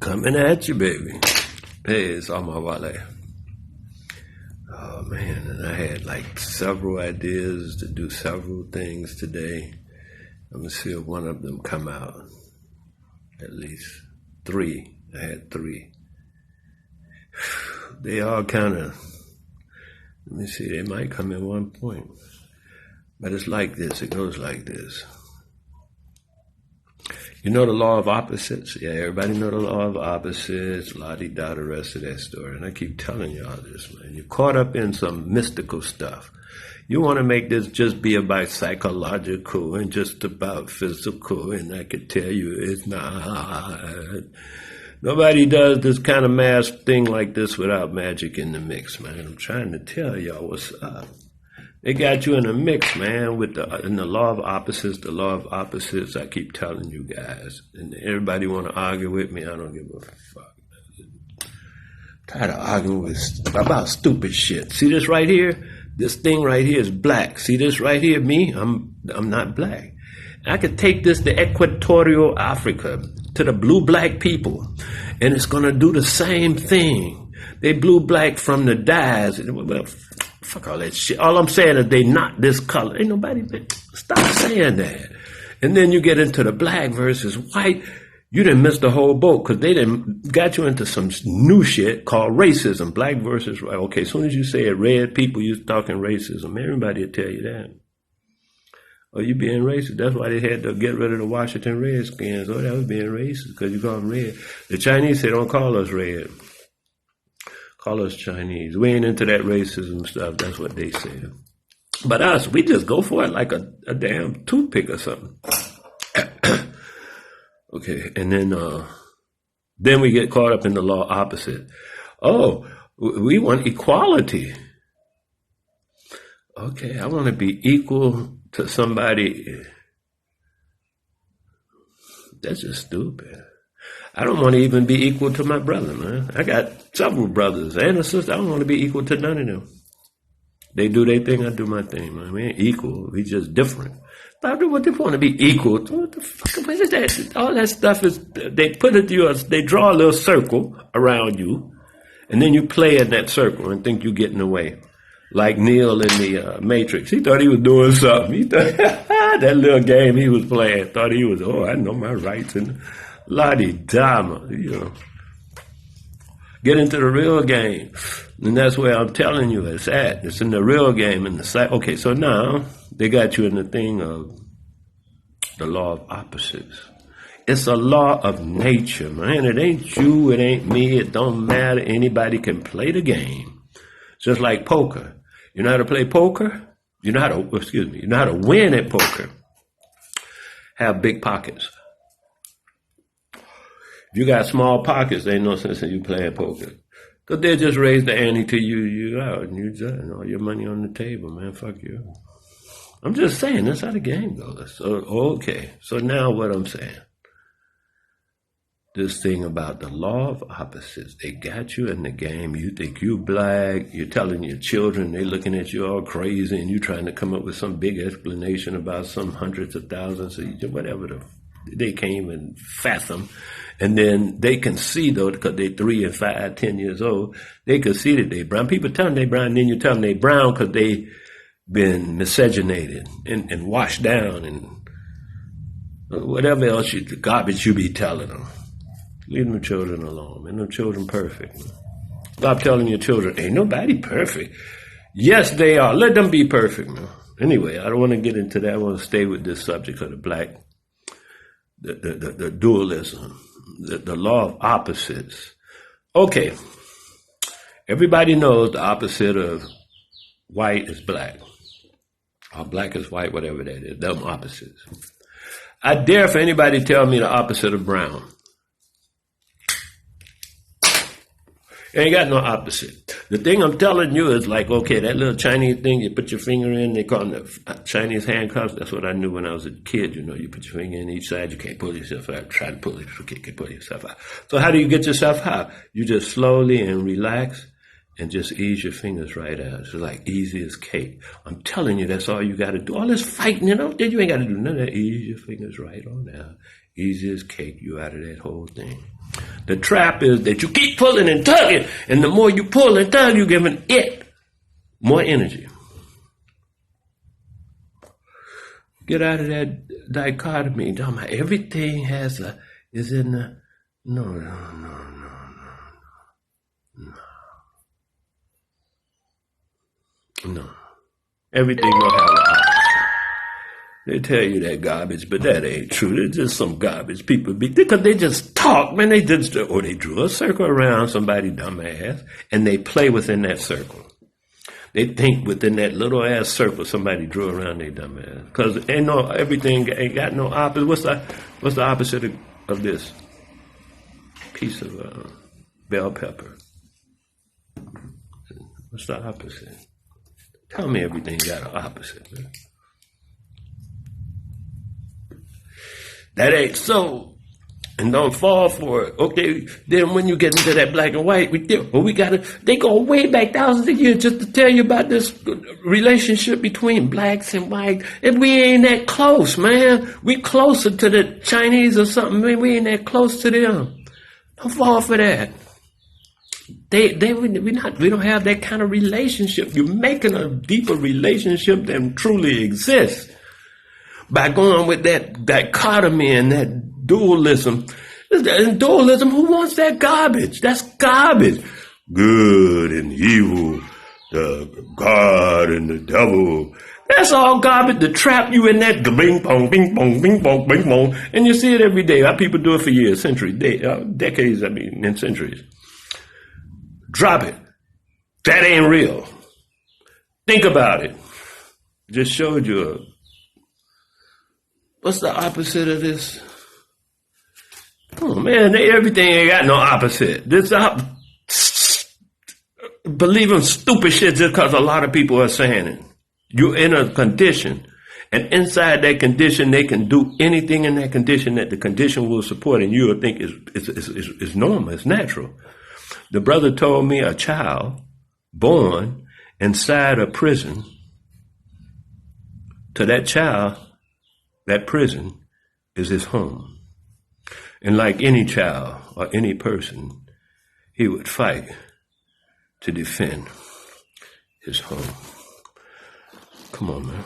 Coming at you, baby. Hey, it's on my wallet. Oh, man, and I had like several ideas to do several things today. I'm going to see if one of them come out. At least 3. I had 3. They all kind of, let me see, they might come in one point. But it's like this. It goes like this. You know the law of opposites? Yeah, everybody know the law of opposites, la-di-da, the rest of that story. And I keep telling y'all this, man. You're caught up in some mystical stuff. You want to make this just be about psychological and just about physical, and I can tell you it's not. Nobody does this kind of math thing like this without magic in the mix, man. I'm trying to tell y'all what's up. They got you in a mix, man, with in the law of opposites. The law of opposites, I keep telling you guys. And everybody want to argue with me. I don't give a fuck. I'm tired of arguing about stupid shit. See this right here? This thing right here is black. See this right here? Me? I'm not black. I could take this to Equatorial Africa, to the blue-black people, and it's going to do the same thing. They blue-black from the dyes. Well, fuck all that shit. All I'm saying is they not this color. Ain't nobody, stop saying that. And then you get into the black versus white. You didn't miss the whole boat because they done got you into some new shit called racism. Black versus white. Okay, as soon as you say it, red people, you talking racism. Everybody will tell you that. Oh, you being racist. That's why they had to get rid of the Washington Redskins. Oh, that was being racist because you call them red. The Chinese say, don't call us red. Call us Chinese. We ain't into that racism stuff. That's what they say. But us, we just go for it like a damn toothpick or something. Okay, and then we get caught up in the law opposite. Oh, we want equality. Okay, I want to be equal to somebody. That's just stupid. I don't want to even be equal to my brother, man. I got several brothers and a sister. I don't want to be equal to none of them. They do their thing, I do my thing, man. We ain't equal. We just different. But what they want to be equal to? What the fuck? What is that? All that stuff is, they put it to you, they draw a little circle around you, and then you play in that circle and think you're getting away. Like Neo in the Matrix. He thought he was doing something. He thought, that little game he was playing, thought he was, I know my rights and la-di-da, you know. Get into the real game. And that's where I'm telling you it's at. It's in the real game. Okay, so now they got you in the thing of the law of opposites. It's a law of nature, man. It ain't you, it ain't me, it don't matter. Anybody can play the game. Just like poker. You know how to play poker? You know how to win at poker. Have big pockets. If you got small pockets, there ain't no sense in you playing poker. Because they'll just raise the ante to you out, and you just all your money on the table, man. Fuck you. I'm just saying, that's how the game goes. So, okay. So now what I'm saying. This thing about the law of opposites. They got you in the game. You think you black. You're telling your children. They looking at you all crazy, and you trying to come up with some big explanation about some hundreds of thousands of whatever they can't even fathom. And then they can see, though, because they're 3 and 5, 10 years old, they can see that they brown. People tell them they brown, and then you tell them they brown because they been miscegenated and washed down and whatever else the garbage you be telling them. Leave them children alone, man. Them children perfect. Man. Stop telling your children, ain't nobody perfect. Yes, they are. Let them be perfect, man. Anyway, I don't want to get into that. I want to stay with this subject of the black, the dualism. The law of opposites. Okay. Everybody knows the opposite of white is black. Or black is white, whatever that is. Them opposites. I dare for anybody to tell me the opposite of brown. It ain't got no opposite. The thing I'm telling you is like, okay, that little Chinese thing, you put your finger in, they call them the Chinese handcuffs. That's what I knew when I was a kid, you know. You put your finger in each side, you can't pull yourself out. Try to pull it, you can't pull yourself out. So how do you get yourself out? You just slowly and relax and just ease your fingers right out. It's like easy as cake. I'm telling you, that's all you got to do. All this fighting, you know, you ain't got to do none of that. Ease your fingers right on out. Easy as cake. You out of that whole thing. The trap is that you keep pulling and tugging, and the more you pull and tug, you're giving it more energy. Get out of that dichotomy. Everything is in the no. No. Everything will have an opposite. They tell you that garbage, but that ain't true. It's just some garbage. People because they just talk, man. They drew a circle around somebody dumbass, and they play within that circle. They think within that little ass circle somebody drew around their dumbass. Because everything ain't got no opposite. What's the opposite of this piece of bell pepper? What's the opposite? Tell me everything got an opposite, man. That ain't so. And don't fall for it. Okay, then when you get into that black and white, they go way back thousands of years just to tell you about this relationship between blacks and whites. And we ain't that close, man. We closer to the Chinese or something, man. We ain't that close to them. Don't fall for that. We don't have that kind of relationship. You're making a deeper relationship than truly exists by going with that dichotomy and that dualism. And dualism, who wants that garbage? That's garbage. Good and evil, the God and the devil. That's all garbage to trap you in that bing bong, bing bong, bing bong, bing bong. And you see it every day. How people do it for years, centuries, decades, and centuries. Drop it. That ain't real. Think about it. Just showed you what's the opposite of this? Oh man, everything ain't got no opposite. Believing stupid shit just because a lot of people are saying it. You're in a condition, and inside that condition, they can do anything in that condition that the condition will support, and you'll think is normal, it's natural. The brother told me a child born inside a prison, to that child, that prison is his home. And like any child or any person, he would fight to defend his home. Come on, man.